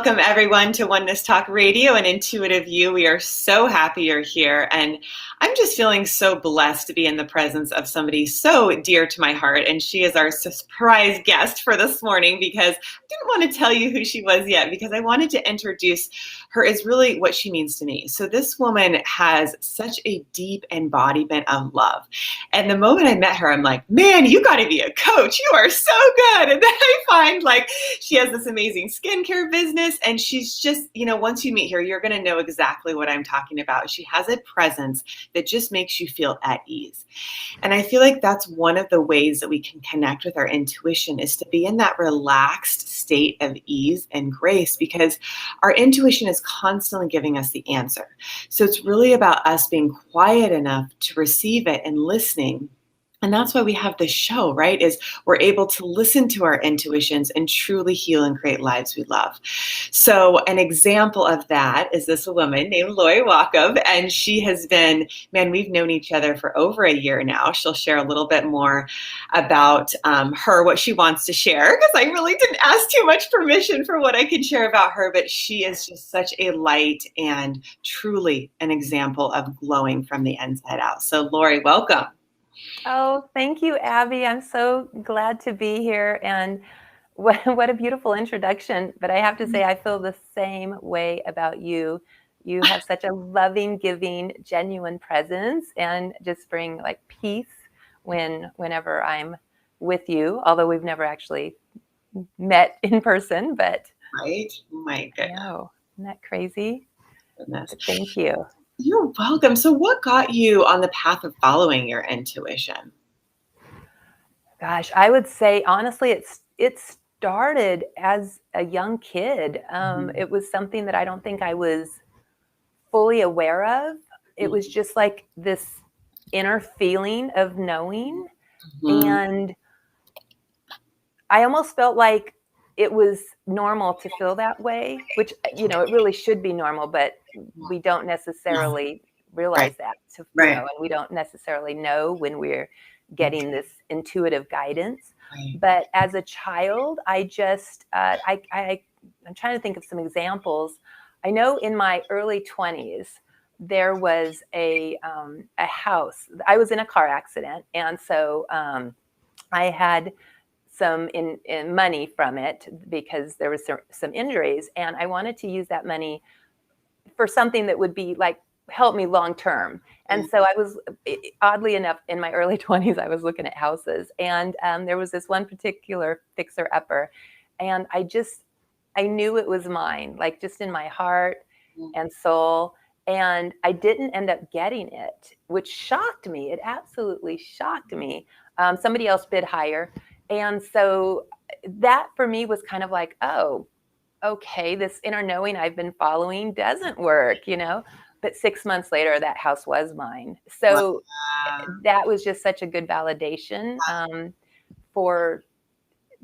Welcome everyone to Oneness Talk Radio and Intuitive You. We are so happy you're here, and I'm just feeling so blessed to be in the presence of somebody so dear to my heart, and she is our surprise guest for this morning because I didn't want to tell you who she was yet because I wanted to introduce her as really what she means to me. So this woman has such a deep embodiment of love, and the moment I met her, I'm like, man, you got to be a coach. You are so good. And then I find like she has this amazing skincare business, and she's just, once you meet her, you're going to know exactly what I'm talking about. She has a presence that just makes you feel at ease. And I feel like that's one of the ways that we can connect with our intuition, is to be in that relaxed state of ease and grace, because our intuition is constantly giving us the answer. So it's really about us being quiet enough to receive it and listening. And that's why we have this show, right? Is we're able to listen to our intuitions and truly heal and create lives we love. So an example of that is this woman named Laurie Wachob. And she has been, we've known each other for over a year now. She'll share a little bit more about her, what she wants to share, because I really didn't ask too much permission for what I can share about her. But she is just such a light and truly an example of glowing from the inside out. So Laurie, welcome. Oh, thank you, Abby. I'm so glad to be here. And what a beautiful introduction. But I have to say, I feel the same way about you. You have such a loving, giving, genuine presence, and just bring like peace whenever I'm with you, although we've never actually met in person. But right? My goodness. I know. Isn't that crazy? Goodness. Thank you. You're welcome. So what got you on the path of following your intuition? Gosh, I would say, honestly, it started as a young kid. It was something that I don't think I was fully aware of. It was just like this inner feeling of knowing. And I almost felt like it was normal to feel that way, which, it really should be normal, but we don't necessarily realize that. And we don't necessarily know when we're getting this intuitive guidance. But as a child, I just, I'm trying to think of some examples. I know in my early 20s, there was a house. I was in a car accident. And so I had some in money from it because there was some injuries, and I wanted to use that money for something that would be like help me long term. And so I was, oddly enough, in my early 20s, I was looking at houses, and there was this one particular fixer upper, and I knew it was mine, like just in my heart and soul. And I didn't end up getting it, which shocked me. It absolutely shocked me. Somebody else bid higher. And so that for me was kind of like, oh, okay, this inner knowing I've been following doesn't work, But 6 months later, that house was mine. So that was just such a good validation for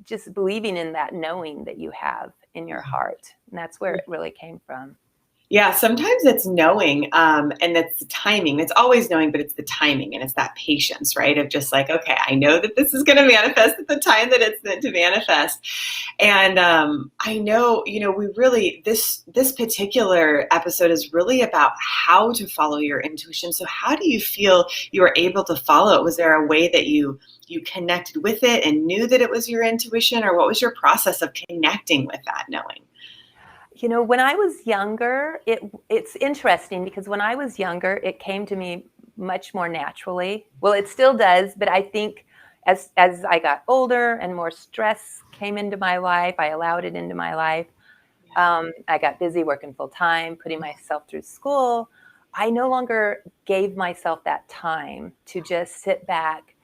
just believing in that knowing that you have in your heart. And that's where it really came from. Yeah, sometimes it's knowing, and it's the timing. It's always knowing, but it's the timing, and it's that patience, right? Of just like, okay, I know that this is going to manifest at the time that it's meant to manifest. And I know, we really, this particular episode is really about how to follow your intuition. So how do you feel you were able to follow it? Was there a way that you connected with it and knew that it was your intuition, or what was your process of connecting with that knowing? When I was younger, it's interesting because when I was younger, it came to me much more naturally. Well, it still does, but I think as I got older and more stress came into my life, I allowed it into my life. I got busy working full time, putting myself through school. I no longer gave myself that time to just sit back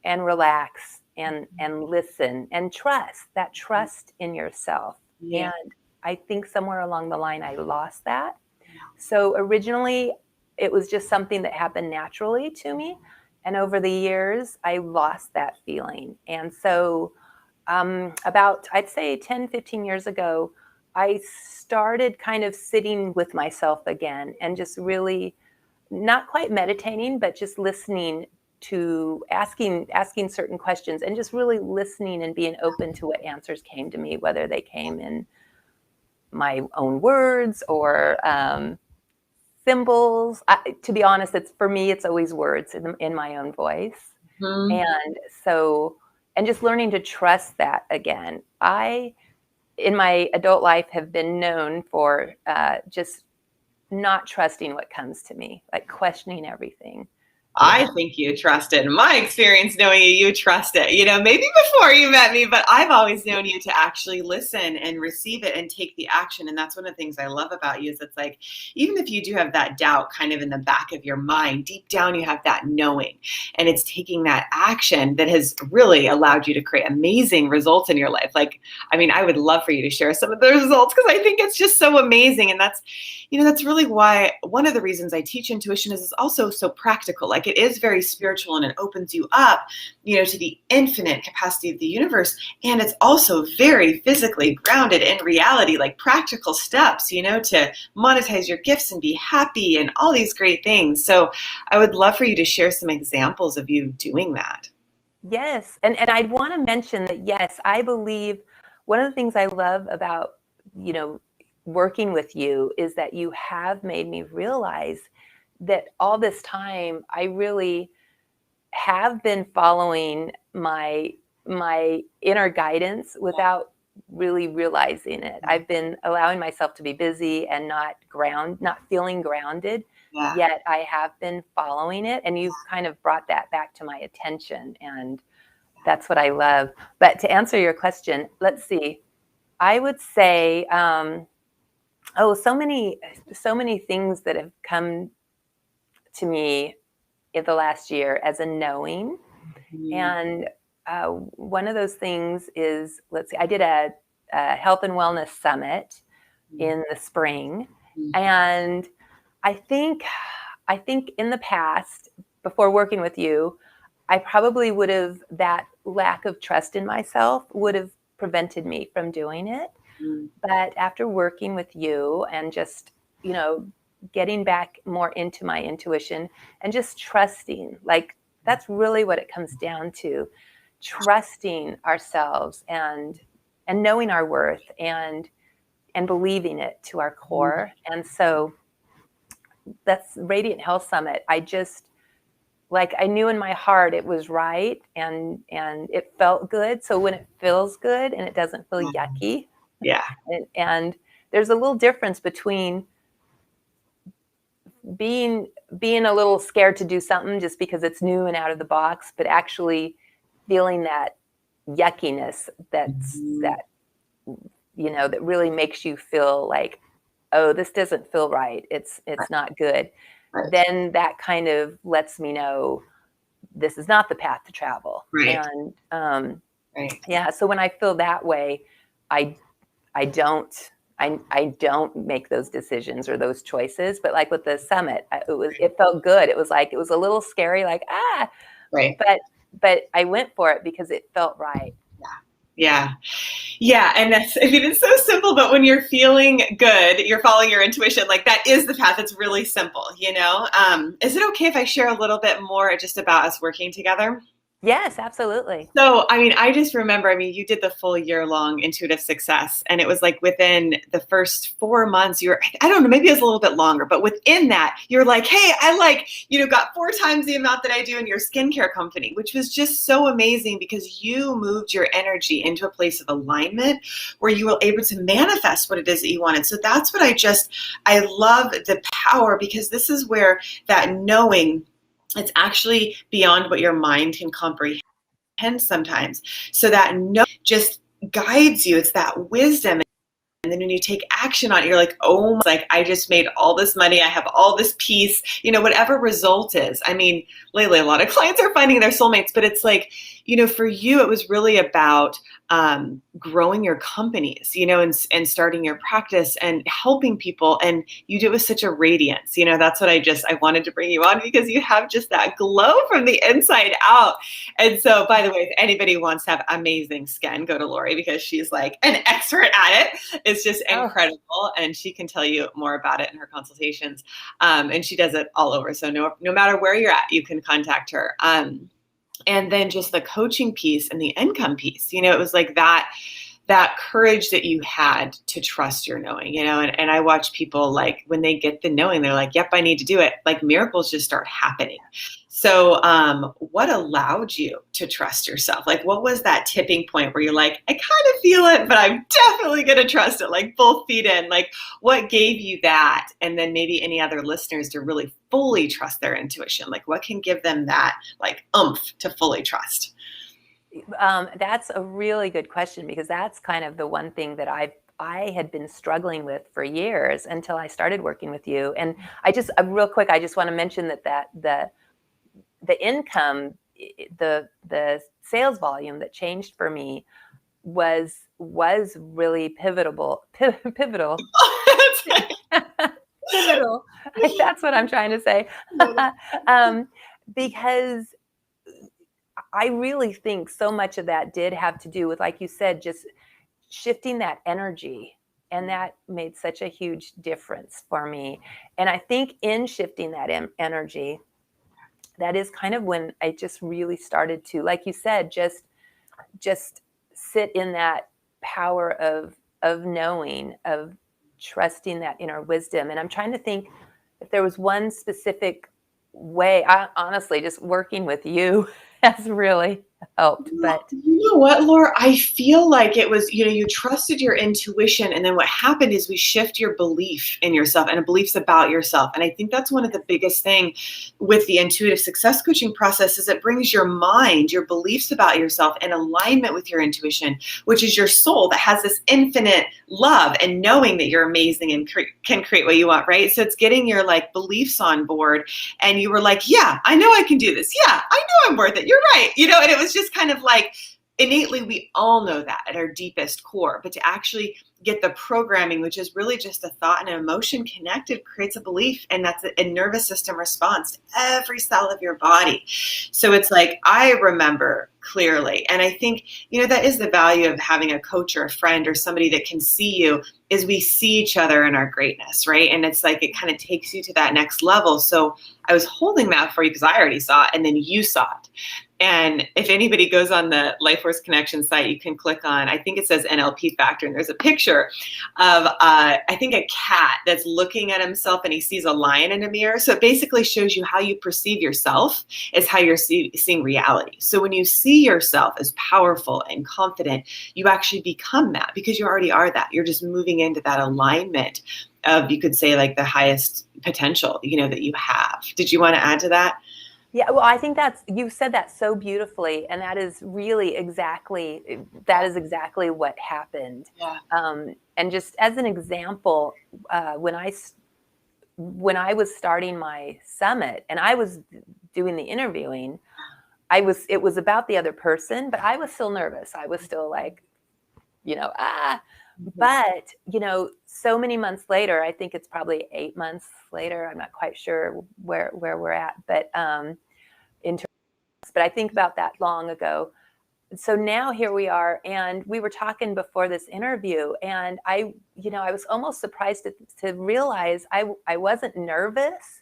and relax and listen and trust in yourself. Yeah. And I think somewhere along the line, I lost that. So originally, it was just something that happened naturally to me. And over the years, I lost that feeling. And so about, I'd say 10, 15 years ago, I started kind of sitting with myself again and just really not quite meditating, but just listening to asking certain questions and just really listening and being open to what answers came to me, whether they came in my own words or symbols. To be honest, for me, it's always words in my own voice. Mm-hmm. And so, and just learning to trust that again. In my adult life, have been known for just not trusting what comes to me, like questioning everything. I think you trust it. In my experience knowing you, you trust it. Maybe before you met me, but I've always known you to actually listen and receive it and take the action. And that's one of the things I love about you is it's like, even if you do have that doubt kind of in the back of your mind, deep down you have that knowing. And it's taking that action that has really allowed you to create amazing results in your life. Like, I would love for you to share some of the results because I think it's just so amazing. And that's really why one of the reasons I teach intuition is it's also so practical. Like it is very spiritual and it opens you up, to the infinite capacity of the universe. And it's also very physically grounded in reality, like practical steps, to monetize your gifts and be happy and all these great things. So I would love for you to share some examples of you doing that. Yes. And I'd want to mention that, yes, I believe one of the things I love about, working with you is that you have made me realize that all this time I really have been following my inner guidance without really realizing it. I've been allowing myself to be busy and not feeling grounded. Yeah. Yet I have been following it, and you've kind of brought that back to my attention, and that's what I love. But to answer your question, let's see. I would say so many things that have come to me in the last year as a knowing. Mm-hmm. And one of those things is, let's see, I did a health and wellness summit in the spring. Mm-hmm. And I think in the past, before working with you, I probably would have, that lack of trust in myself would have prevented me from doing it. Mm-hmm. But after working with you and just, getting back more into my intuition and just trusting, like that's really what it comes down to, trusting ourselves and knowing our worth and believing it to our core. And so that's Radiant Health Summit. I just, like, I knew in my heart it was right and it felt good. So when it feels good and it doesn't feel yucky. Yeah. And there's a little difference between being a little scared to do something just because it's new and out of the box, but actually feeling that yuckiness that really makes you feel like, oh, this doesn't feel right. It's not good. Right. Then that kind of lets me know this is not the path to travel. Right. And right. Yeah, so when I feel that way, I don't make those decisions or those choices. But like with the summit, it felt good. It was a little scary, like, right. But I went for it because it felt right. Yeah. Yeah. And it's so simple, but when you're feeling good, you're following your intuition. Like that is the path. It's really simple, Is it okay if I share a little bit more just about us working together? Yes, absolutely. So, I just remember, you did the full year-long Intuitive Success, and it was like within the first 4 months, I don't know, maybe it was a little bit longer, but within that, you're like, hey, I got 4 times the amount that I do in your skincare company, which was just so amazing because you moved your energy into a place of alignment where you were able to manifest what it is that you wanted. So that's what I love the power, because this is where that knowing, it's actually beyond what your mind can comprehend sometimes. So that just guides you. It's that wisdom. And then when you take action on it, you're like, oh, like I just made all this money. I have all this peace, whatever result is. Lately, a lot of clients are finding their soulmates, but it's like, for you, it was really about growing your companies, and starting your practice and helping people. And you do it with such a radiance, that's what I wanted to bring you on, because you have just that glow from the inside out. And so, by the way, if anybody wants to have amazing skin, go to Laurie, because she's like an expert at it. It's just incredible. And she can tell you more about it in her consultations. And she does it all over. So no matter where you're at, you can contact her. And then just the coaching piece and the income piece, it was like that that courage that you had to trust your knowing, and I watch people, like, when they get the knowing, they're like, yep, I need to do it. Like, miracles just start happening. So, what allowed you to trust yourself? Like, what was that tipping point where you're like, I kind of feel it, but I'm definitely going to trust it, like both feet in? Like, what gave you that? And then maybe any other listeners to really fully trust their intuition? Like, what can give them that, like, oomph to fully trust? That's a really good question, because that's kind of the one thing that I had been struggling with for years until I started working with you. And I just real quick, I just want to mention that the income, the sales volume that changed for me was really pivotal. Pivotal. Pivotal. That's what I'm trying to say. Because I really think so much of that did have to do with, like you said, just shifting that energy. And that made such a huge difference for me. And I think in shifting that energy, that is kind of when I just really started to, like you said, just sit in that power of knowing, of trusting that inner wisdom. And I'm trying to think if there was one specific way. Honestly, just working with you has really helped. But You know what, Laura? I feel like it was, you trusted your intuition, and then what happened is we shift your belief in yourself and beliefs about yourself. And I think that's one of the biggest things with the intuitive success coaching process is it brings your mind, your beliefs about yourself in alignment with your intuition, which is your soul that has this infinite love and knowing that you're amazing and can create what you want, right? So it's getting your, like, beliefs on board. And you were like, yeah, I know I can do this. Yeah, I know I'm worth it. You're right. And it was just kind of like, innately, we all know that at our deepest core, but to actually get the programming, which is really just a thought and an emotion connected, creates a belief, and that's a nervous system response to every cell of your body. So it's like, I remember clearly, and I think, that is the value of having a coach or a friend or somebody that can see you, is we see each other in our greatness, right? And it's like, it kind of takes you to that next level. So I was holding that for you because I already saw it, and then you saw it. And if anybody goes on the Life Force Connection site, you can click on, I think it says NLP Factor, and there's a picture of, I think, a cat that's looking at himself, and he sees a lion in a mirror. So it basically shows you how you perceive yourself is how you're seeing reality. So when you see yourself as powerful and confident, you actually become that because you already are that. You're just moving into that alignment of, you could say, like, the highest potential, that you have. Did you want to add to that? yeah, well, I think you said that so beautifully, and that is really exactly what happened. Yeah. And just as an example, when I was starting my summit and I was doing the interviewing, it was about the other person, but I was still nervous. I was still like, but, so many months later, I think it's probably 8 months later, I'm not quite sure where we're at, but but I think about that long ago. So now here we are, and we were talking before this interview, and I was almost surprised to realize I wasn't nervous.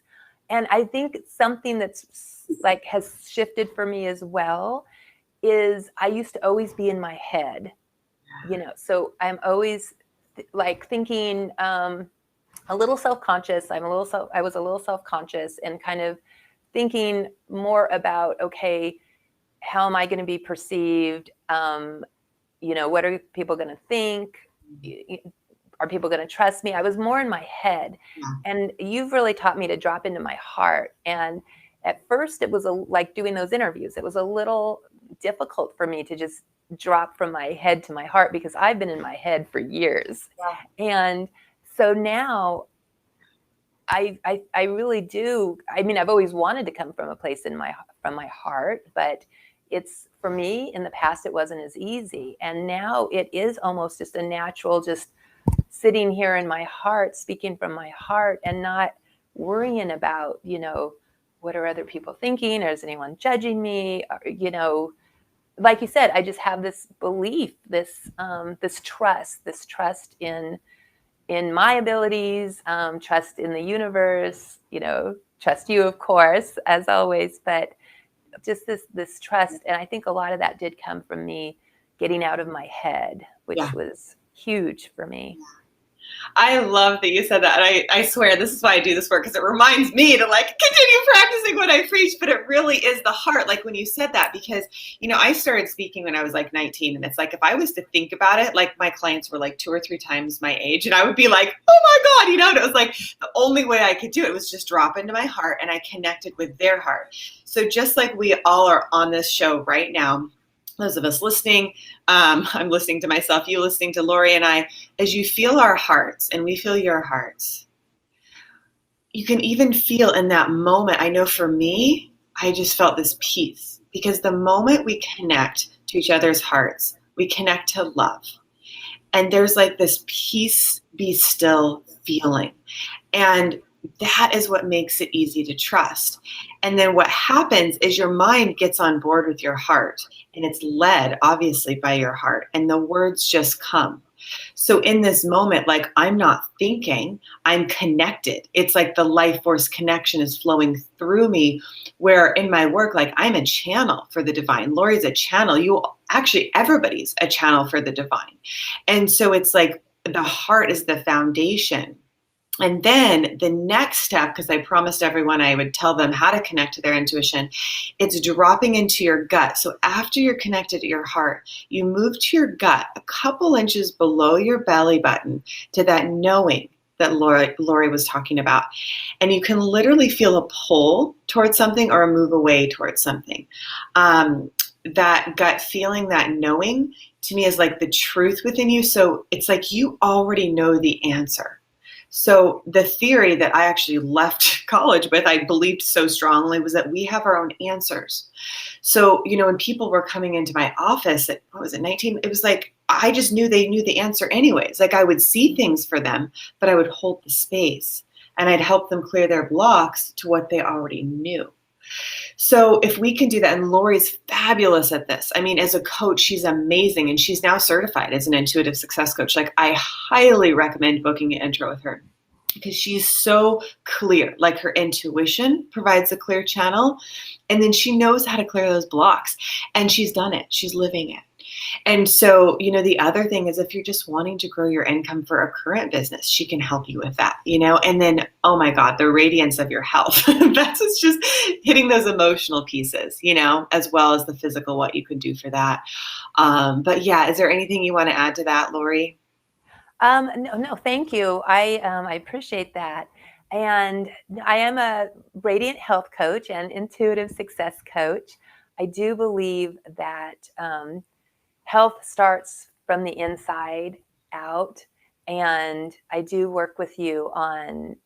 And I think something that's like has shifted for me as well is I used to always be in my head, so I'm always like thinking a little self-conscious. I was a little self-conscious and kind of thinking more about, okay, how am I going to be perceived? What are people going to think? Are people going to trust me? I was more in my head. And you've really taught me to drop into my heart. And at first it was like doing those interviews. It was a little difficult for me to just drop from my head to my heart because I've been in my head for years. Yeah. And so now I really do. I mean, I've always wanted to come from a place from my heart, but it's, for me, in the past, it wasn't as easy. And now it is almost just a natural, just sitting here in my heart, speaking from my heart, and not worrying about, what are other people thinking? Or is anyone judging me? Or, like you said, I just have this belief, this trust in my abilities, trust in the universe, trust you, of course, as always, but just this trust. And I think a lot of that did come from me getting out of my head, Yeah. which was huge for me. I love that you said that. And I swear this is why I do this work, because it reminds me to like continue practicing what I preach, but it really is the heart. Like when you said that, because, I started speaking when I was like 19, and it's like, if I was to think about it, like my clients were like 2 or 3 times my age, and I would be like, oh my God, and it was like the only way I could do it was just drop into my heart, and I connected with their heart. So just like we all are on this show right now, those of us listening, I'm listening to myself, you listening to Laurie and I, as you feel our hearts and we feel your hearts, you can even feel in that moment. I know for me, I just felt this peace, because the moment we connect to each other's hearts, we connect to love. And there's like this peace, be still feeling. And that is what makes it easy to trust. And then what happens is your mind gets on board with your heart, and it's led obviously by your heart, and the words just come. So in this moment, like I'm not thinking, I'm connected. It's like the life force connection is flowing through me, where in my work, like I'm a channel for the divine. Laurie's a channel. Everybody's a channel for the divine. And so it's like the heart is the foundation. And then the next step, because I promised everyone I would tell them how to connect to their intuition, it's dropping into your gut. So after you're connected to your heart, you move to your gut a couple inches below your belly button to that knowing that Laurie was talking about. And you can literally feel a pull towards something or a move away towards something. That gut feeling, that knowing, to me is like the truth within you. So it's like you already know the answer. So the theory that I actually left college with, I believed so strongly, was that we have our own answers. So, when people were coming into my office at, 19, it was like, I just knew they knew the answer anyways. Like I would see things for them, but I would hold the space and I'd help them clear their blocks to what they already knew. So if we can do that, and Laurie's fabulous at this. I mean, as a coach, she's amazing, and she's now certified as an intuitive success coach. Like I highly recommend booking an intro with her, because she's so clear. Like her intuition provides a clear channel, and then she knows how to clear those blocks, and she's done it. She's living it. And so, the other thing is, if you're just wanting to grow your income for a current business, she can help you with that, and then, oh my God, the radiance of your health. That's just hitting those emotional pieces, as well as the physical, what you can do for that. But yeah, is there anything you want to add to that, Laurie? No, thank you. I appreciate that. And I am a radiant health coach and intuitive success coach. I do believe that health starts from the inside out. And I do work with you on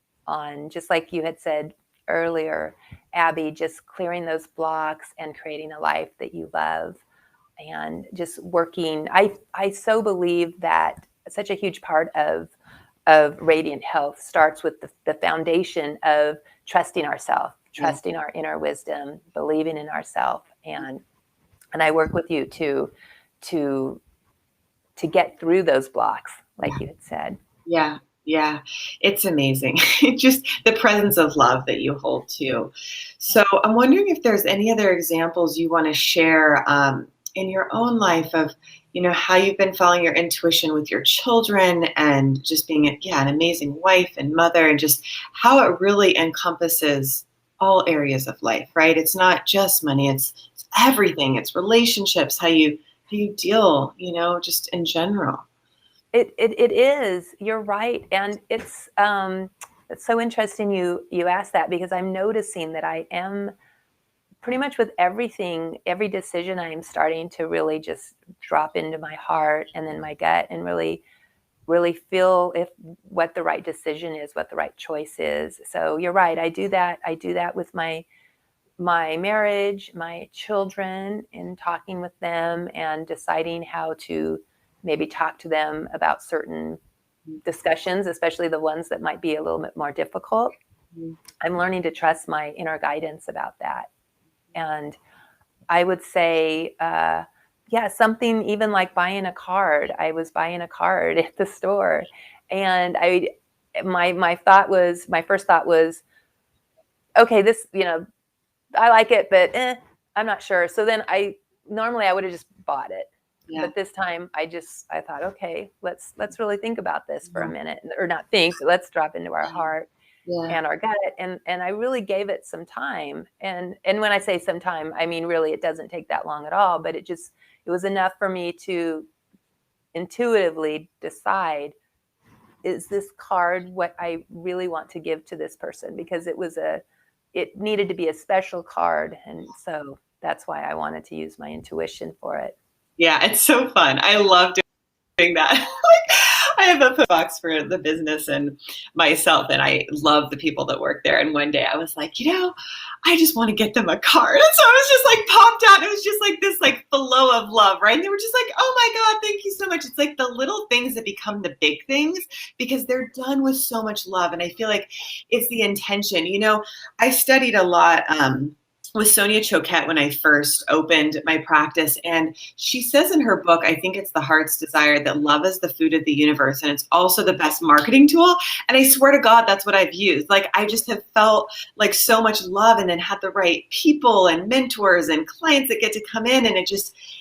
just like you had said earlier, Abby, just clearing those blocks and creating a life that you love, and just working. I so believe that such a huge part of radiant health starts with the foundation of trusting ourselves, trusting our inner wisdom, believing in ourselves, and I work with you to get through those blocks, like you had said. Yeah. Yeah. It's amazing. Just the presence of love that you hold too. So I'm wondering if there's any other examples you want to share in your own life of, how you've been following your intuition with your children, and just being an amazing wife and mother, and just how it really encompasses all areas of life, right? It's not just money, it's everything. It's relationships, how you deal, just in general. It is. You're right, and it's so interesting you asked that, because I'm noticing that I am pretty much with everything, every decision, I am starting to really just drop into my heart and then my gut, and really feel what the right decision is, what the right choice is. So you're right. I do that with my marriage, my children, and talking with them and deciding how to maybe talk to them about certain discussions, especially the ones that might be a little bit more difficult. I'm learning to trust my inner guidance about that. And I would say, something even like buying a card. I was buying a card at the store, and my first thought was, okay, this, I like it, but I'm not sure. So then normally I would have just bought it. but this time I thought, okay, let's really think about this for a minute, or not think, but let's drop into our heart and our gut. And I really gave it some time. And when I say some time, I mean, really, it doesn't take that long at all, but it was enough for me to intuitively decide, is this card what I really want to give to this person? Because it needed to be a special card. And so that's why I wanted to use my intuition for it. Yeah, it's so fun. I love doing that. I have a box for the business and myself, and I love the people that work there. And one day I was like, I just want to get them a card. And so I was just like popped out. It was just like this like flow of love, right? And they were just like, oh my God, thank you so much. It's like the little things that become the big things because they're done with so much love. And I feel like it's the intention. I studied a lot with Sonia Choquette when I first opened my practice. And she says in her book, I think it's The Heart's Desire, that love is the food of the universe. And it's also the best marketing tool. And I swear to God, that's what I've used. Like, I just have felt like so much love and then had the right people and mentors and clients that get to come in. And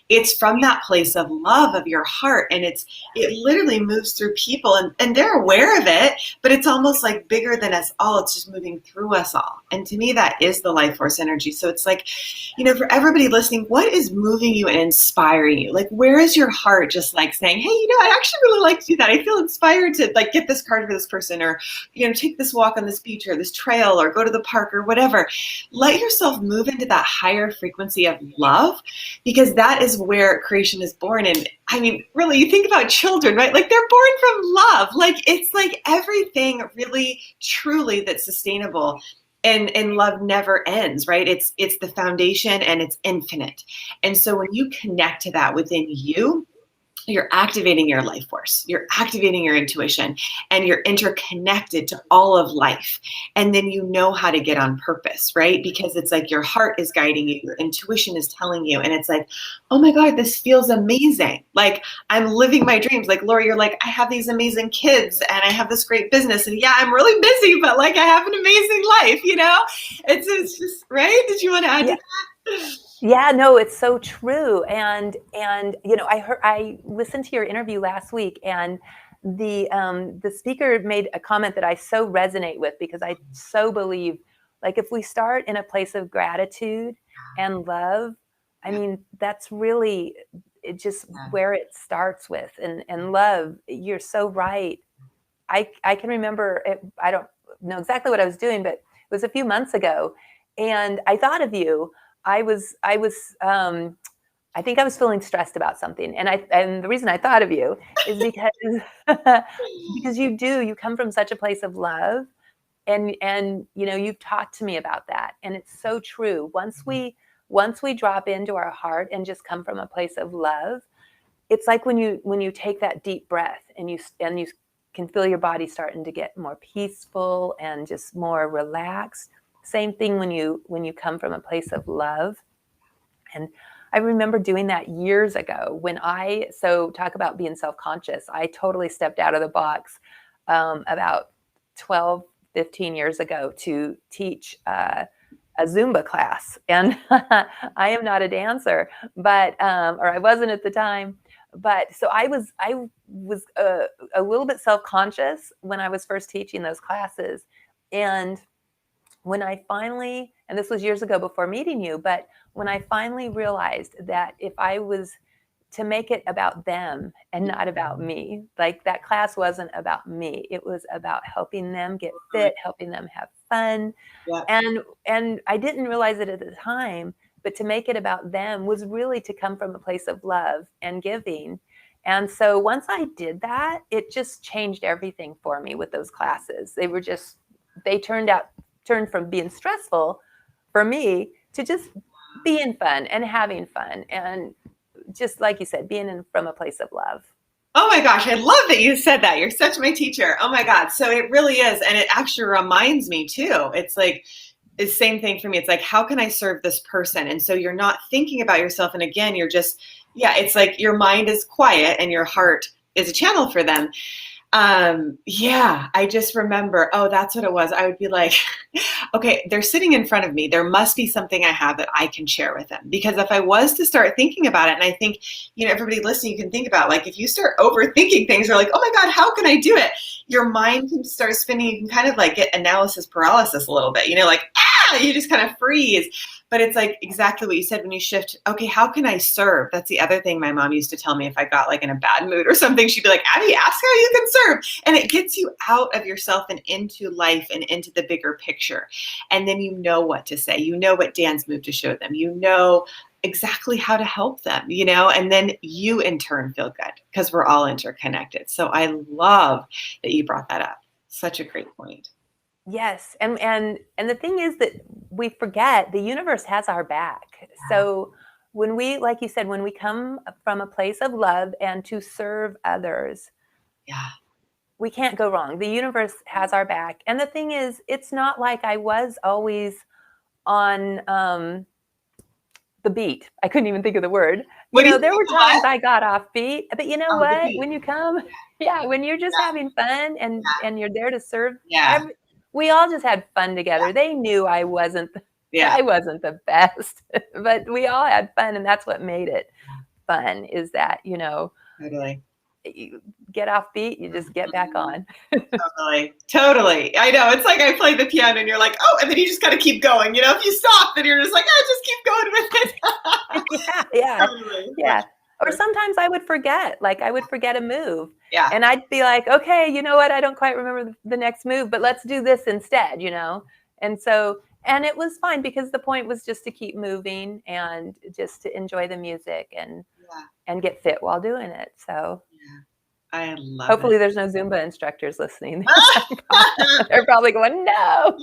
it's from that place of love of your heart. And it literally moves through people and they're aware of it, but it's almost like bigger than us all. It's just moving through us all. And to me, that is the life force energy. So it's like, for everybody listening, what is moving you and inspiring you? Like, where is your heart just like saying, hey, I actually really like to do that. I feel inspired to like get this card for this person, or, take this walk on this beach or this trail or go to the park or whatever. Let yourself move into that higher frequency of love, because that is where creation is born. And I mean, really, you think about children, right? Like, they're born from love. Like, it's like everything really, truly that's sustainable. And love never ends, right? It's the foundation and it's infinite. And so when you connect to that within you, you're activating your life force, you're activating your intuition, and you're interconnected to all of life. And then you know how to get on purpose, right? Because it's like your heart is guiding you, your intuition is telling you, and it's like, oh my God, this feels amazing. Like, I'm living my dreams. Like, Laurie, you're like, I have these amazing kids and I have this great business, and yeah, I'm really busy, but like, I have an amazing life, It's just, right? Did you want to add to that? Yeah, no, it's so true. And I listened to your interview last week, and the speaker made a comment that I so resonate with, because I so believe, like, if we start in a place of gratitude and love, I mean, that's really just where it starts with. And love, you're so right. I can remember it, I don't know exactly what I was doing, but it was a few months ago, and I thought of you. I think I was feeling stressed about something. And the reason I thought of you is because you come from such a place of love, and you've talked to me about that. And it's so true. Once we drop into our heart and just come from a place of love, it's like when you take that deep breath and you can feel your body starting to get more peaceful and just more relaxed. Same thing when you come from a place of love. And I remember doing that years ago so talk about being self-conscious. I totally stepped out of the box about 12, 15 years ago to teach a Zumba class. And I am not a dancer, but, or I wasn't at the time. But so I was a little bit self-conscious when I was first teaching those classes. And when I finally, and this was years ago before meeting you, but when I finally realized that if I was to make it about them and not about me, like, that class wasn't about me, it was about helping them get fit, helping them have fun. Yeah. And I didn't realize it at the time, but to make it about them was really to come from a place of love and giving. And so once I did that, it just changed everything for me with those classes. They turned from being stressful for me to just being fun and having fun. And just like you said, being from a place of love. Oh my gosh, I love that you said that. You're such my teacher. Oh my God. So it really is. And it actually reminds me too. It's like the same thing for me. It's like, how can I serve this person? And so you're not thinking about yourself. And again, you're just, it's like your mind is quiet and your heart is a channel for them. Yeah, I just remember, oh, that's what it was. I would be like, okay, they're sitting in front of me. There must be something I have that I can share with them. Because if I was to start thinking about it, and I think, everybody listening, you can think about, like, if you start overthinking things, you're like, oh my God, how can I do it? Your mind can start spinning. You can kind of like get analysis paralysis a little bit, like, you just kind of freeze. But it's like exactly what you said when you shift. Okay, how can I serve? That's the other thing my mom used to tell me if I got like in a bad mood or something. She'd be like, Abby, ask how you can serve. And it gets you out of yourself and into life and into the bigger picture. And then you know what to say. You know what dance move to show them. You know exactly how to help them, and then you in turn feel good because we're all interconnected. So I love that you brought that up. Such a great point. Yes, and the thing is that we forget the universe has our back. So when we, like you said, when we come from a place of love and to serve others, Yeah. we can't go wrong. The universe has our back. And the thing is, it's not like I was always on the beat. I couldn't even think of the word. What do you There think were of what? times I got off beat, but you know Oh, the what? beat. When you come, yeah, when you're just having fun and you're there to serve, Yeah. we all just had fun together. They knew I wasn't Yeah. I wasn't the best, but we all had fun, and that's what made it fun. Is that Totally. you get off beat, you just get back on. Totally. I know. It's like I play the piano and you're like, oh, and then you just got to keep going. If you stop, then you're just like, oh, just keep going with it. Yeah. Totally. Yeah. Or sometimes I would forget, like I would forget a move. Yeah. And I'd be like, okay, you know what? I don't quite remember the next move, but let's do this instead, And so, and it was fine because the point was just to keep moving and just to enjoy the music and get fit while doing it. So I love hopefully it. there's no Zumba instructors listening. They're probably going, no.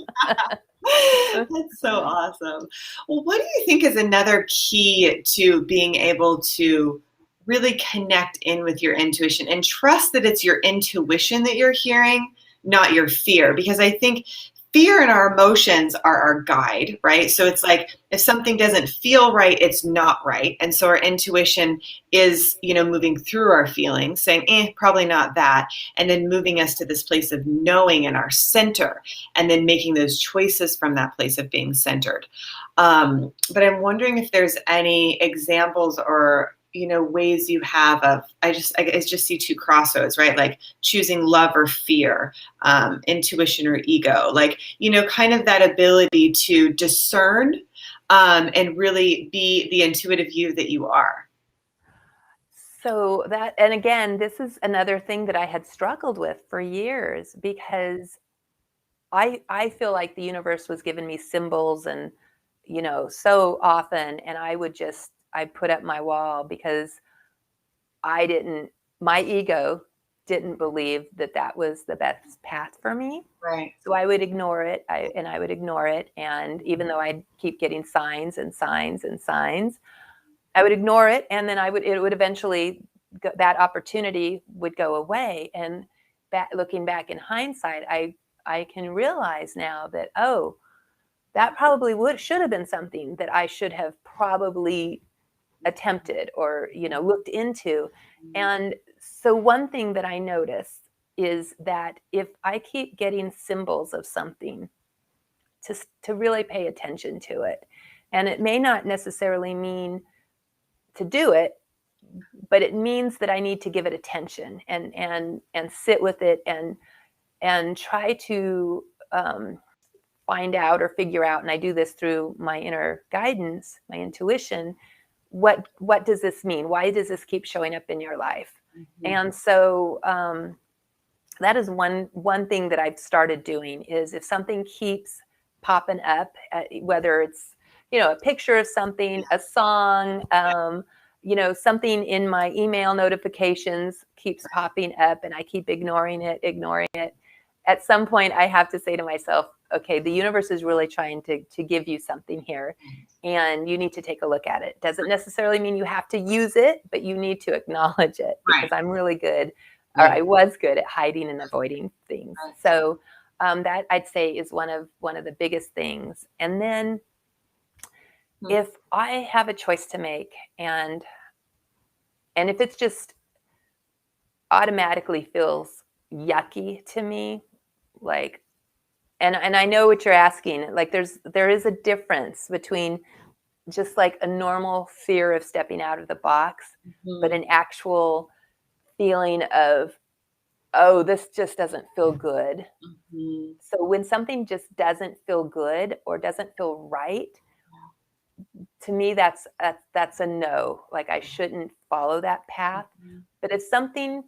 That's so awesome. Well, what do you think is another key to being able to really connect in with your intuition and trust that it's your intuition that you're hearing, not your fear? Because I think fear and our emotions are our guide, right? So it's like if something doesn't feel right, it's not right. And so our intuition is, moving through our feelings, saying, probably not that. And then moving us to this place of knowing in our center and then making those choices from that place of being centered. But I'm wondering if there's any examples or ways you have of I just see two crossroads, right? Like choosing love or fear, intuition or ego, like kind of that ability to discern and really be the intuitive you that you are. So that, and again, this is another thing that I had struggled with for years because I feel like the universe was giving me symbols and so often, and I put up my wall because my ego didn't believe that was the best path for me. Right. So I would ignore it. I would ignore it. And even though I'd keep getting signs and signs and signs, I would ignore it. And then it would eventually, that opportunity would go away. And looking back in hindsight, I can realize now that, oh, that probably should have been something that I should have probably attempted or looked into. And so one thing that I noticed is that if I keep getting symbols of something, to really pay attention to it, and it may not necessarily mean to do it, but it means that I need to give it attention and sit with it and try to find out or figure out, and I do this through my inner guidance, my intuition, what does this mean? Why does this keep showing up in your life? Mm-hmm. And so that is one thing that I've started doing is if something keeps popping up, whether it's a picture of something, a song, something in my email notifications keeps popping up and I keep ignoring it. At some point I have to say to myself, okay, the universe is really trying to give you something here and you need to take a look at it. Doesn't necessarily mean you have to use it, but you need to acknowledge it because I'm really good, or I was good at hiding and avoiding things. So that I'd say is one of the biggest things. And then if I have a choice to make and if it's just automatically feels yucky to me. Like, and I know what you're asking. Like, there is a difference between just like a normal fear of stepping out of the box, but an actual feeling of, oh, this just doesn't feel good. So when something just doesn't feel good or doesn't feel right, to me, that's a no. Like, I shouldn't follow that path. But if something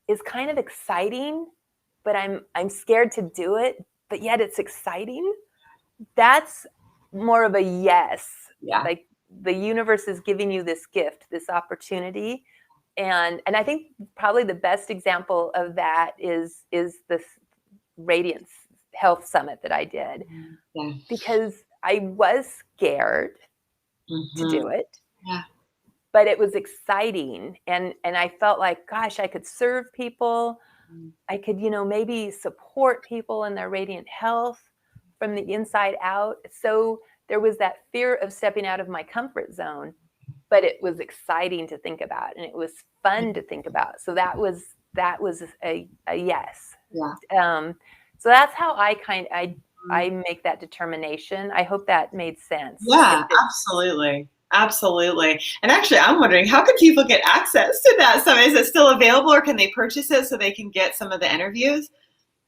is kind of exciting, but I'm scared to do it, but yet it's exciting, that's more of a yes. Yeah. Like, the universe is giving you this gift, this opportunity. And I think probably the best example of that is this Radiance Health Summit that I did. Yeah. Because I was scared to do it. Yeah. But it was exciting, and I felt like, gosh, I could serve people. I could, maybe support people in their radiant health from the inside out. So there was that fear of stepping out of my comfort zone, but it was exciting to think about, and it was fun to think about. So that was a yes. Yeah. So that's how I make that determination. I hope that made sense. Yeah, absolutely. Absolutely. And actually, I'm wondering, how can people get access to that? So is it still available, or can they purchase it so they can get some of the interviews?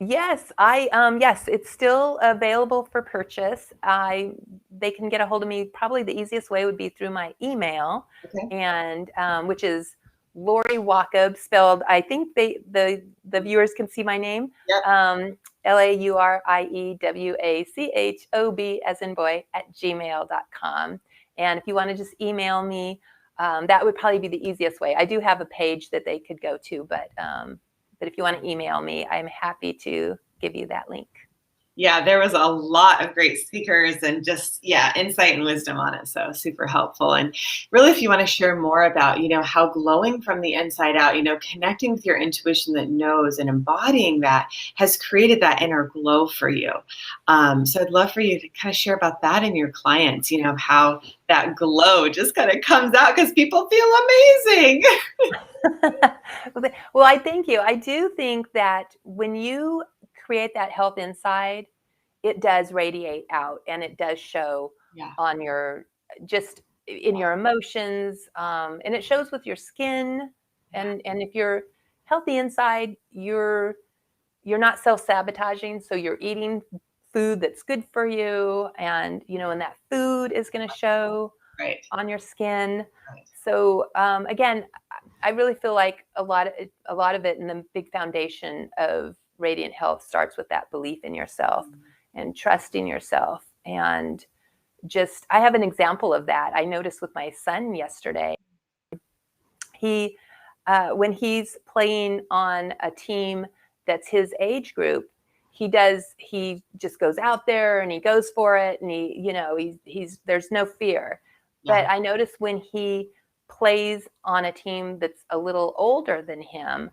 Yes, yes, it's still available for purchase. They can get a hold of me. Probably the easiest way would be through my email, and which is Laurie Wachob, spelled. I think the viewers can see my name. Yep. LaurieWachob as in boy @gmail.com. And if you want to just email me, that would probably be the easiest way. I do have a page that they could go to, but if you want to email me, I'm happy to give you that link. Yeah, there was a lot of great speakers and just, insight and wisdom on it. So super helpful. And really, if you want to share more about, how glowing from the inside out, connecting with your intuition that knows and embodying that has created that inner glow for you. So I'd love for you to kind of share about that in your clients, how that glow just kind of comes out because people feel amazing. Well, I thank you. I do think that when you create that health inside, it does radiate out, and it does show on just in your emotions, and it shows with your skin. And if you're healthy inside, you're not self-sabotaging, so you're eating food that's good for you, and and that food is going to show on your skin. So again, I really feel like a lot of it, and the big foundation of radiant health starts with that belief in yourself and trusting yourself. And just, I have an example of that. I noticed with my son yesterday. He, when he's playing on a team that's his age group, he just goes out there and he goes for it, and he's there's no fear. But I noticed when he plays on a team that's a little older than him,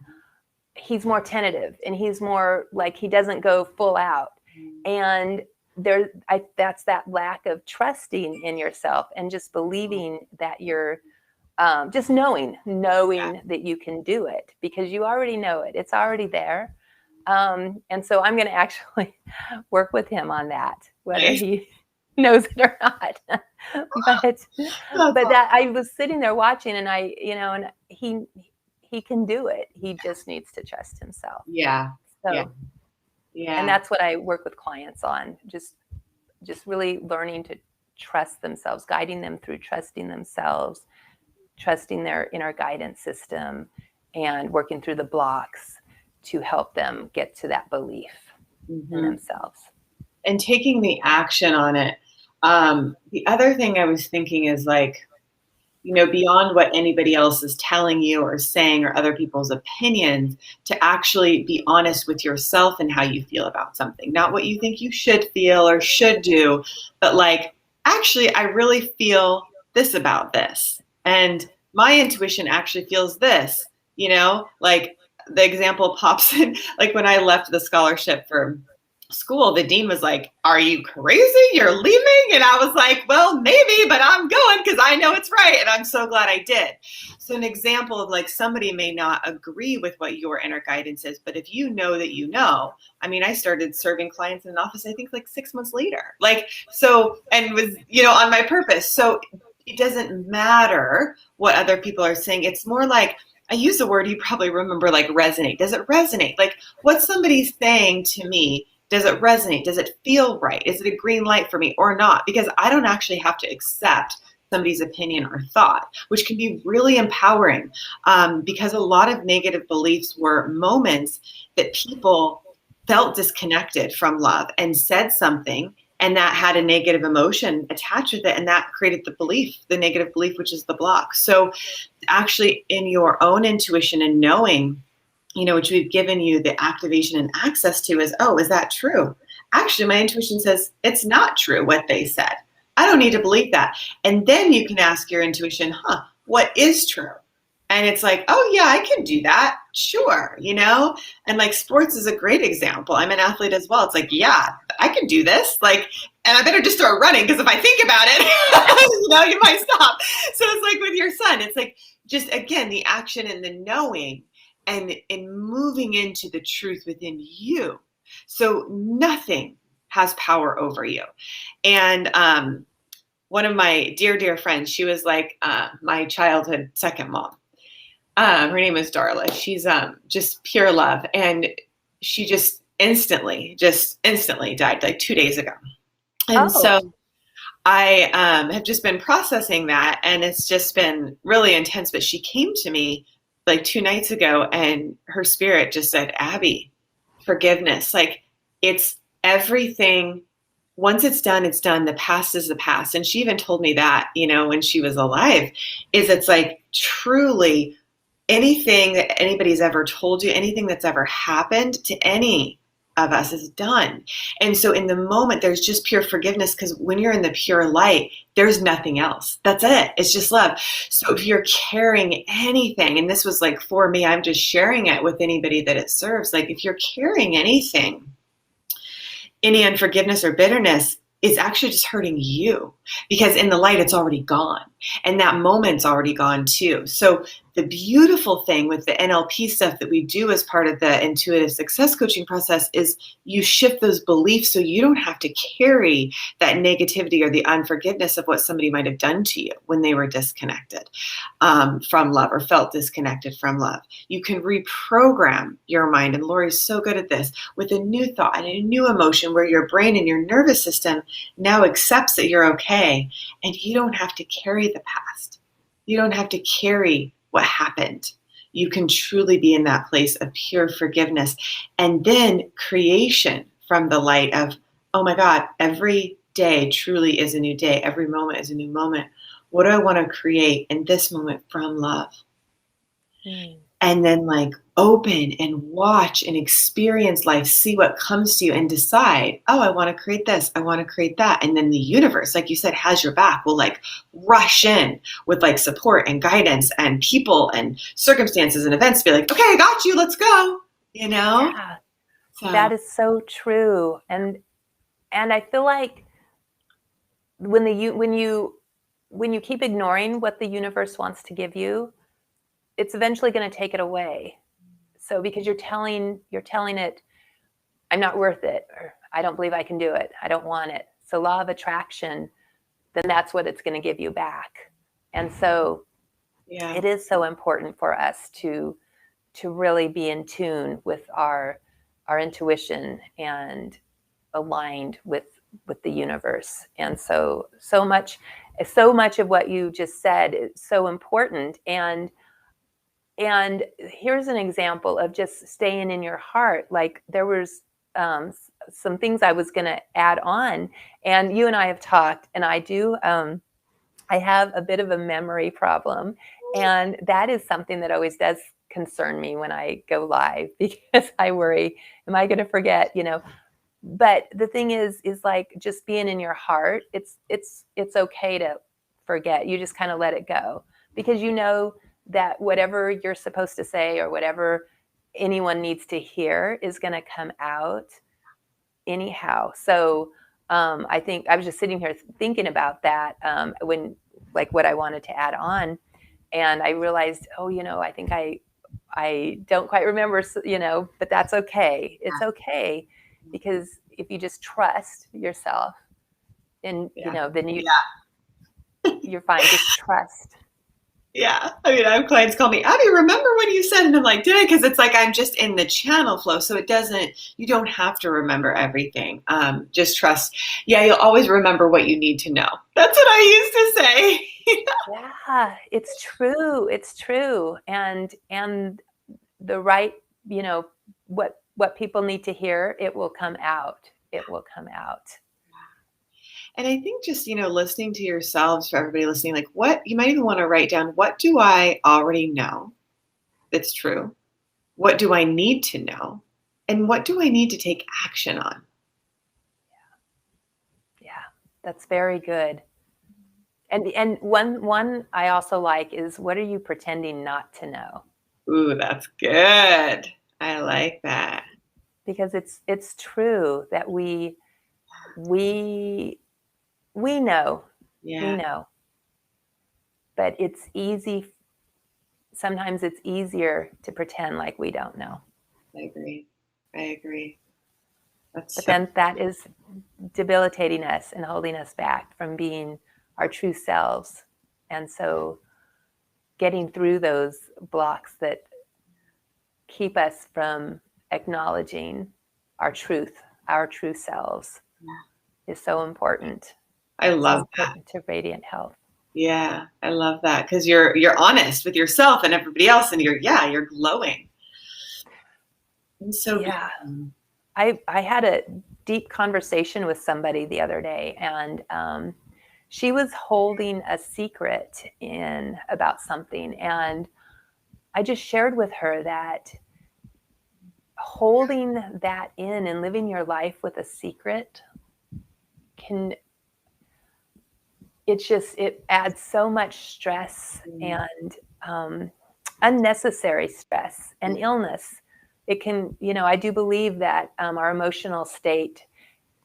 he's more tentative, and he's more like, he doesn't go full out. And that's that lack of trusting in yourself and just believing that you're just knowing that you can do it, because you already know it. It's already there. And so I'm going to actually work with him on that, whether he knows it or not. but that, I was sitting there watching, and and he can do it. He just needs to trust himself. Yeah. So, and that's what I work with clients on. Just really learning to trust themselves, guiding them through trusting themselves, trusting their inner guidance system, and working through the blocks to help them get to that belief in themselves. And taking the action on it. The other thing I was thinking is, like, beyond what anybody else is telling you or saying, or other people's opinions, to actually be honest with yourself and how you feel about something. Not what you think you should feel or should do, but like, actually, I really feel this about this. And my intuition actually feels this, like the example pops in, like when I left the scholarship for school, the dean was like, "Are you crazy? You're leaving?" And I was like, "Well, maybe, but I'm going because I know it's right." And I'm so glad I did. So an example of like somebody may not agree with what your inner guidance is, but if you know that you know, I mean, I started serving clients in an office, I think like 6 months later. Like, so, and was, on my purpose. So it doesn't matter what other people are saying. It's more like, I use a word you probably remember, like resonate. Does it resonate? Like what somebody's saying to me, does it resonate? Does it feel right? Is it a green light for me or not? Because I don't actually have to accept somebody's opinion or thought, which can be really empowering, because a lot of negative beliefs were moments that people felt disconnected from love and said something, and that had a negative emotion attached with it, and that created the belief, the negative belief, which is the block. So actually in your own intuition and knowing, which we've given you the activation and access to, is, oh, is that true? Actually, my intuition says it's not true what they said. I don't need to believe that. And then you can ask your intuition, what is true? And it's like, oh yeah, I can do that. Sure. And like sports is a great example. I'm an athlete as well. It's like, yeah, I can do this. Like, and I better just start running, because if I think about it, you might stop. So it's like with your son, it's like, just again, the action and the knowing, and in moving into the truth within you. So nothing has power over you. And one of my dear, dear friends, she was like my childhood second mom. Her name is Darla. She's just pure love. And she just instantly died like 2 days ago. And so I have just been processing that, and it's just been really intense. But she came to me like 2 nights ago, and her spirit just said, "Abby, forgiveness. Like, it's everything. Once it's done, it's done. The past is the past." And she even told me that, when she was alive, is it's like truly anything that anybody's ever told you, anything that's ever happened to any of us is done. And so in the moment, there's just pure forgiveness, because when you're in the pure light, there's nothing else. That's it. It's just love. So if you're carrying anything, and this was like for me, I'm just sharing it with anybody that it serves. Like if you're carrying anything, any unforgiveness or bitterness, is actually just hurting you, because in the light, it's already gone. And that moment's already gone too. So the beautiful thing with the NLP stuff that we do as part of the intuitive success coaching process is you shift those beliefs, so you don't have to carry that negativity or the unforgiveness of what somebody might have done to you when they were disconnected from love, or felt disconnected from love. You can reprogram your mind, and Laurie's so good at this, with a new thought and a new emotion, where your brain and your nervous system now accepts that you're okay, and you don't have to carry the past. You don't have to carry what happened. You can truly be in that place of pure forgiveness. And then creation from the light of, oh my God, every day truly is a new day. Every moment is a new moment. What do I want to create in this moment from love? And then like open and watch and experience life, see what comes to you, and decide, oh, I want to create this, I want to create that. And then the universe, like you said, has your back, will like rush in with like support and guidance and people and circumstances and events to be like, okay, I got you, let's go, Yeah, So. that is so true. And I feel like when you keep ignoring what the universe wants to give you, it's eventually going to take it away. So because you're telling it, I'm not worth it, or I don't believe I can do it, I don't want it. So law of attraction, then that's what it's going to give you back. And so it is so important for us to really be in tune with our intuition and aligned with the universe. And so much of what you just said is so important. And here's an example of just staying in your heart. Like there was some things I was going to add on, and you and I have talked, and I do. I have a bit of a memory problem, and that is something that always does concern me when I go live, because I worry, am I going to forget? But the thing is like just being in your heart. It's okay to forget. You just kind of let it go, because that whatever you're supposed to say or whatever anyone needs to hear is going to come out anyhow. So I think I was just sitting here thinking about that when, like, what I wanted to add on, and I realized, oh, I think I don't quite remember, but that's okay. It's okay, because if you just trust yourself, and then you're fine. Just trust. Yeah. I mean, I have clients call me, Abby, remember when you said, and I'm like, did I? Because it's like I'm just in the channel flow. So you don't have to remember everything. Just trust. Yeah, you'll always remember what you need to know. That's what I used to say. Yeah, it's true. It's true. And the right, what people need to hear, it will come out. It will come out. And I think just, listening to yourselves, for everybody listening, like what you might even want to write down, what do I already know that's true? What do I need to know? And what do I need to take action on? Yeah, that's very good. And one I also like is, what are you pretending not to know? Ooh, that's good. I like that. Because it's true that we know. Yeah. We know. But it's easy. Sometimes it's easier to pretend like we don't know. I agree. But then that is debilitating us and holding us back from being our true selves. And so getting through those blocks that keep us from acknowledging our truth, our true selves, is so important. I love that. To radiant health. Yeah, I love that, because you're honest with yourself and everybody else, and you're glowing. And so yeah, I had a deep conversation with somebody the other day, and she was holding a secret in about something, and I just shared with her that holding that in and living your life with a secret it adds so much stress and unnecessary stress and illness. It can, I do believe that our emotional state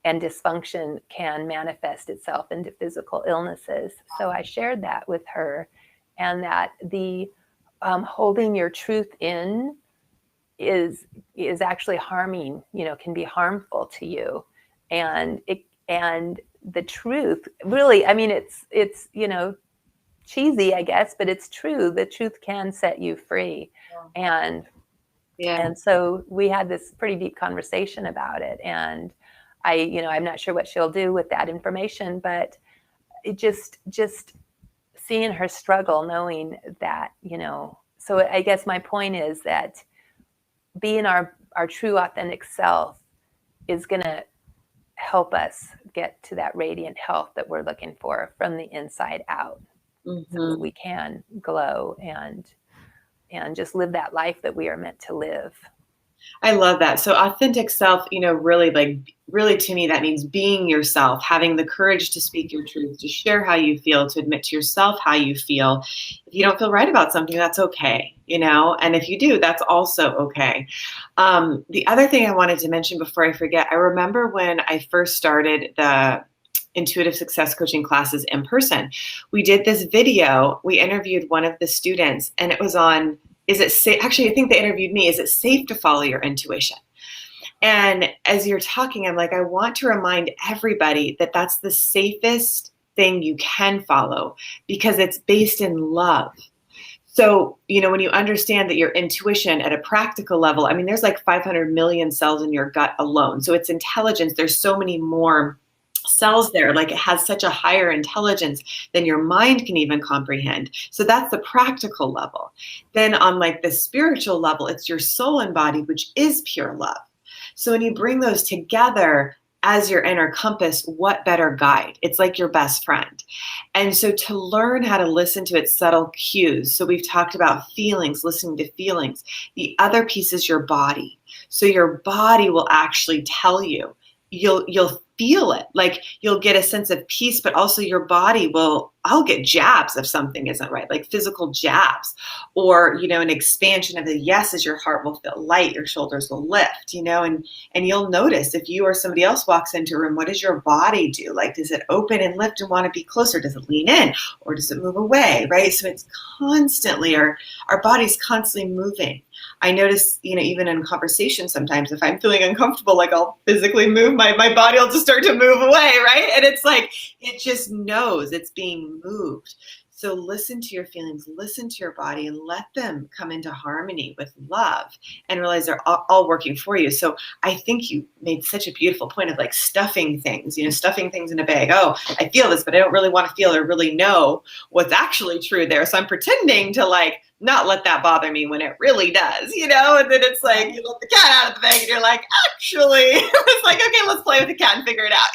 and dysfunction can manifest itself into physical illnesses. So I shared that with her, and that the holding your truth in is actually harming, can be harmful to you. And the truth, really, I mean, it's cheesy, I guess, but it's true. The truth can set you free. And so we had this pretty deep conversation about it. And I'm not sure what she'll do with that information, but it just seeing her struggle, knowing that, so I guess my point is that being our true authentic self is going to help us get to that radiant health that we're looking for from the inside out, so that we can glow and just live that life that we are meant to live. I love that. So authentic self, really to me, that means being yourself, having the courage to speak your truth, to share how you feel, to admit to yourself how you feel. If you don't feel right about something, that's okay, and if you do, that's also okay. The other thing I wanted to mention before I forget, I remember when I first started the intuitive success coaching classes in person, we did this video. We interviewed one of the students, and it was on, is it safe? Actually, I think they interviewed me. Is it safe to follow your intuition? And as you're talking, I'm like, I want to remind everybody that that's the safest thing you can follow, because it's based in love. So, when you understand that your intuition at a practical level, I mean, there's like 500 million cells in your gut alone. So it's intelligence. There's so many more cells there. Like, it has such a higher intelligence than your mind can even comprehend. So that's the practical level. Then on like the spiritual level, it's your soul embodied, which is pure love. So when you bring those together as your inner compass, what better guide? It's like your best friend. And so to learn how to listen to its subtle cues. So we've talked about feelings, listening to feelings. The other piece is your body. So your body will actually tell you. You'll feel it. Like you'll get a sense of peace, but also your body I'll get jabs if something isn't right, like physical jabs, or, an expansion of the yeses. Your heart will feel light, your shoulders will lift, and you'll notice if you or somebody else walks into a room, what does your body do? Like, does it open and lift and want to be closer? Does it lean in or does it move away? Right. So it's constantly, our body's constantly moving. I notice, even in conversation, sometimes if I'm feeling uncomfortable, like I'll physically move, my body will just start to move away, right? And it's like, it just knows it's being moved. So listen to your feelings, listen to your body, and let them come into harmony with love and realize they're all working for you. So I think you made such a beautiful point of like stuffing things, stuffing things in a bag. Oh, I feel this, but I don't really want to feel or really know what's actually true there. So I'm pretending to like not let that bother me when it really does, and then it's like you let the cat out of the bag and you're like, actually, it's like, okay, let's play with the cat and figure it out.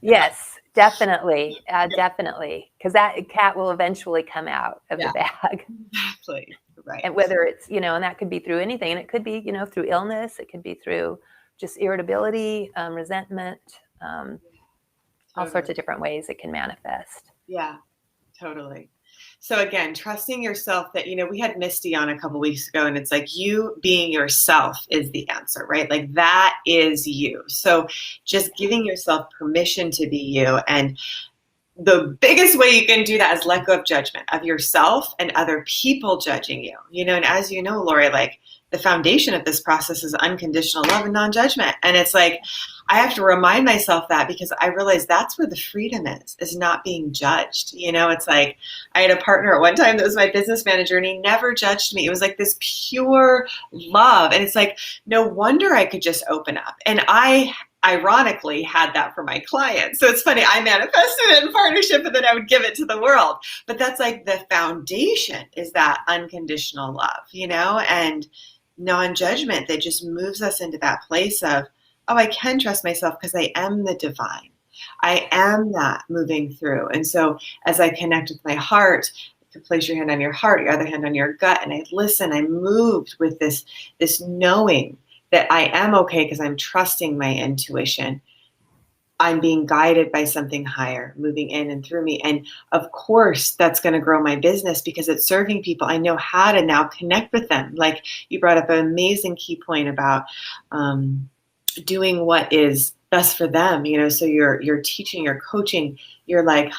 Yes, definitely. Definitely. Because that cat will eventually come out of the bag. Exactly. Right. And whether it's, and that could be through anything. And it could be, through illness. It could be through just irritability, resentment, all sorts of different ways it can manifest. Yeah, totally. So again, trusting yourself that, we had Misty on a couple weeks ago, and it's like you being yourself is the answer, right? Like that is you. So just giving yourself permission to be you. And the biggest way you can do that is let go of judgment of yourself and other people judging you, and as you know, Laurie, like the foundation of this process is unconditional love and non-judgment. And it's like, I have to remind myself that because I realize that's where the freedom is not being judged. It's like I had a partner at one time that was my business manager, and he never judged me. It was like this pure love. And it's like, no wonder I could just open up. And I ironically had that for my clients. So it's funny, I manifested it in partnership and then I would give it to the world. But that's like the foundation is that unconditional love, and non-judgment that just moves us into that place of, oh, I can trust myself because I am the divine. I am that moving through. And so as I connect with my heart, to place your hand on your heart, your other hand on your gut, and I listen, I'm moved with this knowing that I am okay because I'm trusting my intuition. I'm being guided by something higher, moving in and through me. And of course, that's going to grow my business because it's serving people. I know how to now connect with them. Like you brought up an amazing key point about doing what is best for them. So you're teaching, you're coaching, you're like,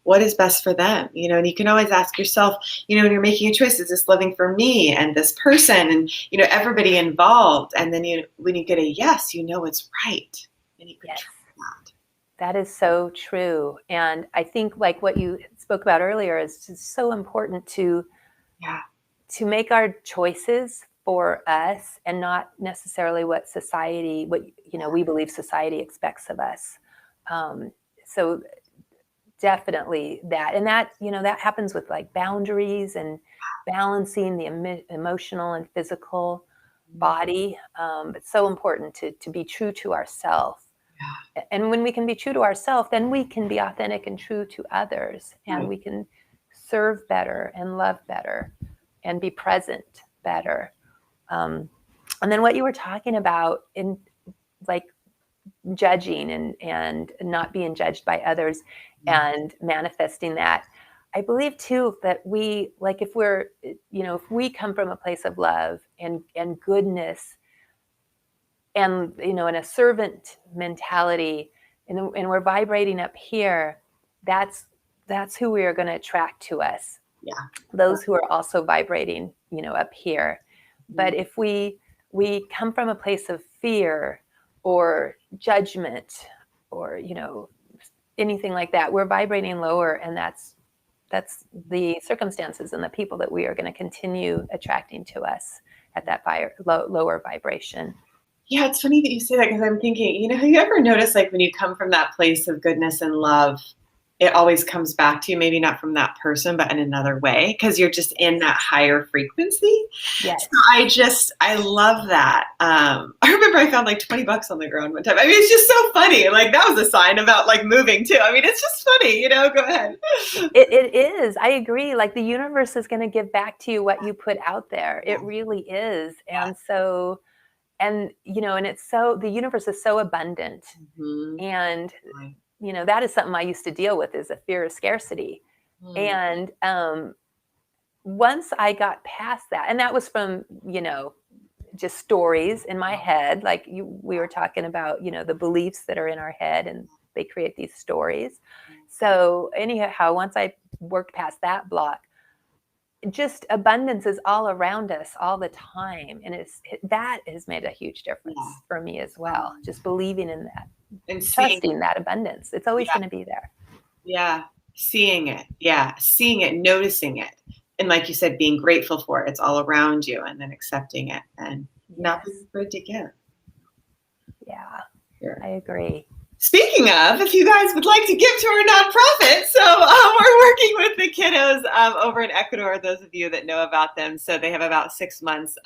what is best for them? And you can always ask yourself, when you're making a choice, is this living for me and this person and, everybody involved? And then when you get a yes, it's right. And you can trust that. That is so true. And I think like what you spoke about earlier is just so important to make our choices for us and not necessarily what society, we believe society expects of us. So definitely that. And that, that happens with like boundaries and balancing the emotional and physical body. It's so important to be true to ourselves. Yeah. And when we can be true to ourselves, then we can be authentic and true to others, and we can serve better and love better and be present better. And then what you were talking about in like judging and not being judged by others and manifesting that, I believe too that we, like if we're, if we come from a place of love and goodness and, in a servant mentality and we're vibrating up here, that's who we are going to attract to us. Yeah. Those who are also vibrating, up here. But if we come from a place of fear or judgment or, anything like that, we're vibrating lower, and that's the circumstances and the people that we are going to continue attracting to us at that lower vibration. Yeah, it's funny that you say that because I'm thinking, have you ever noticed like when you come from that place of goodness and love, it always comes back to you, maybe not from that person, but in another way, because you're just in that higher frequency. Yes. So I love that. I remember I found like $20 on the ground one time. I mean, it's just so funny. Like that was a sign about like moving too. I mean, it's just funny, go ahead. It is. I agree. Like the universe is going to give back to you what you put out there. It really is. And so, and and it's so, the universe is so abundant. Mm-hmm. And Right. that is something I used to deal with, is a fear of scarcity. Mm. And once I got past that, and that was from just stories in my head, like we were talking about, the beliefs that are in our head, and they create these stories. So anyhow, once I worked past that block, just abundance is all around us all the time, and that has made a huge difference Yeah. for me as well. Just believing in that, And seeing, trusting that abundance, it's always yeah, going to be there. yeah, seeing it, seeing it, noticing it, and like you said, being grateful for it. It's all around you, and then accepting it, and not being Yes. afraid to give. Yeah, Sure. I agree. Speaking of, if you guys would like to give to our nonprofit, so we're working with the kiddos over in Ecuador, those of you that know about them. So they have about 6 months.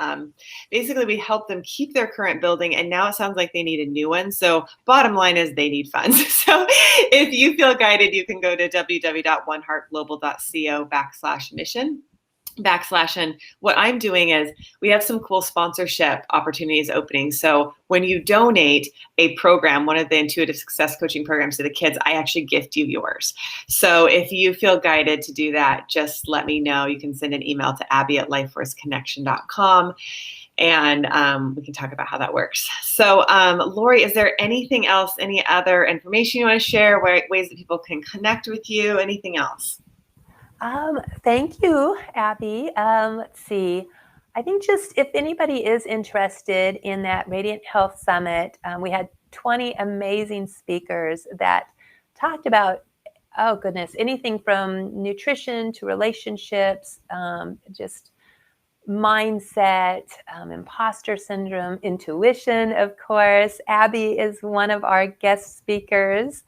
Basically, we help them keep their current building, and now it sounds like they need a new one. So bottom line is they need funds. So if you feel guided, you can go to www.oneheartglobal.co/mission. And what I'm doing is we have some cool sponsorship opportunities opening. So when you donate a program, one of the intuitive success coaching programs to the kids, I actually gift you yours. So if you feel guided to do that, just let me know. You can send an email to abby@lifeforceconnection.com, and we can talk about how that works. So Laurie, is there anything else, any other information you want to share, ways that people can connect with you, anything else? Thank you, Abby. Let's see. I think just if anybody is interested in that Radiant Health Summit, we had 20 amazing speakers that talked about, oh goodness, anything from nutrition to relationships, just mindset, imposter syndrome, intuition, of course. Abby is one of our guest speakers.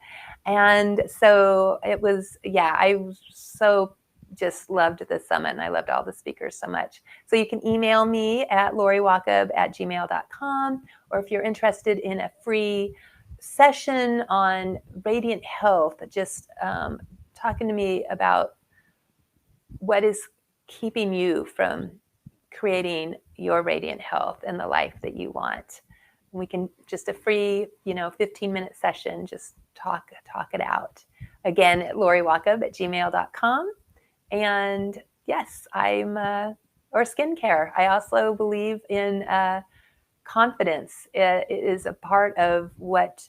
And so it was, I was so just loved the summit, and I loved all the speakers so much. So you can email me at lauriewachob@gmail.com, or if you're interested in a free session on radiant health, just talking to me about what is keeping you from creating your radiant health and the life that you want. We can just a free, 15-minute session, just talk it out. Again, at lauriewachob@gmail.com. And yes, or skincare. I also believe in confidence. It is a part of what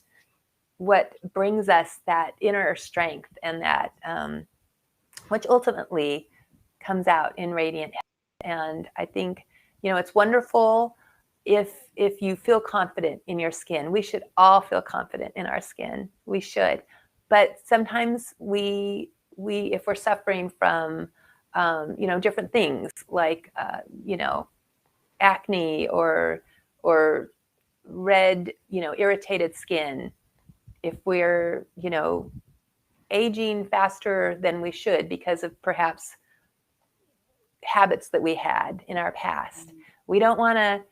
brings us that inner strength, and that which ultimately comes out in radiant health. And I think, it's wonderful if you feel confident in your skin. We should all feel confident in our skin. We should. But sometimes if we're suffering from, different things like, acne or red, irritated skin, if we're, aging faster than we should because of perhaps habits that we had in our past, we don't want to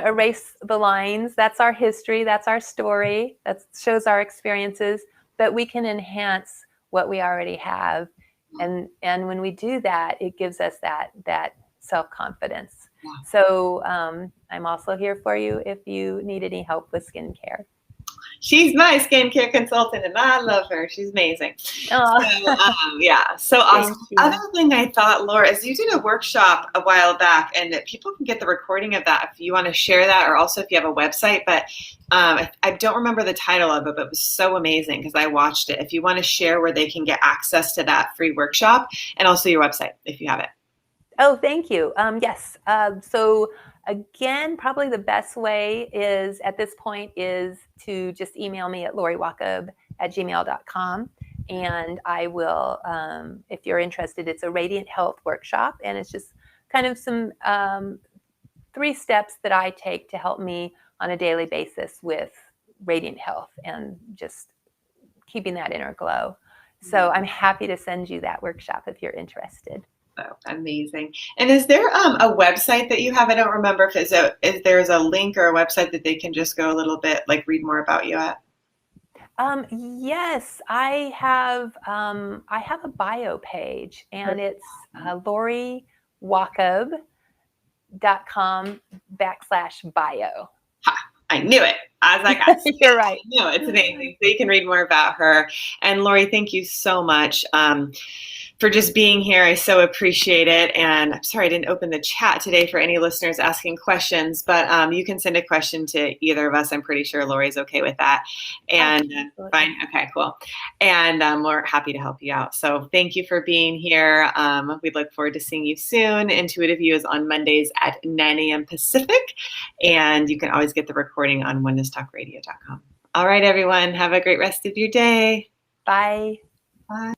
erase the lines. That's our history. That's our story. That shows our experiences. But we can enhance what we already have, and when we do that, it gives us that self-confidence. So I'm also here for you if you need any help with skincare. She's my skincare consultant, and I love her. She's amazing. Oh. So awesome. Other thing I thought, Laura, is you did a workshop a while back, and that people can get the recording of that if you want to share that, or also if you have a website. But I don't remember the title of it, but it was so amazing because I watched it. If you want to share where they can get access to that free workshop, and also your website if you have it. Oh, thank you. Yes. So again, probably the best way is at this point is to just email me at lauriewachob@gmail.com. And I will, if you're interested, it's a radiant health workshop, and it's just kind of some 3 steps that I take to help me on a daily basis with radiant health and just keeping that inner glow. So I'm happy to send you that workshop if you're interested. Oh, amazing. And is there a website that you have? I don't remember if there's a link or a website that they can just go a little bit, like read more about you at. Yes, I have a bio page, and it's lauriewachob.com/bio. I knew it. I was like, I You're right. knew it's amazing. So you can read more about her. And Laurie, thank you so much for just being here. I so appreciate it. And I'm sorry I didn't open the chat today for any listeners asking questions, but you can send a question to either of us. I'm pretty sure Laurie's okay with that. And fine. Okay, cool. And we're happy to help you out. So thank you for being here. We look forward to seeing you soon. Intuitive You is on Mondays at 9 a.m. Pacific. And you can always get the recording on onenesstalkradio.com. All right, everyone. Have a great rest of your day. Bye. Bye.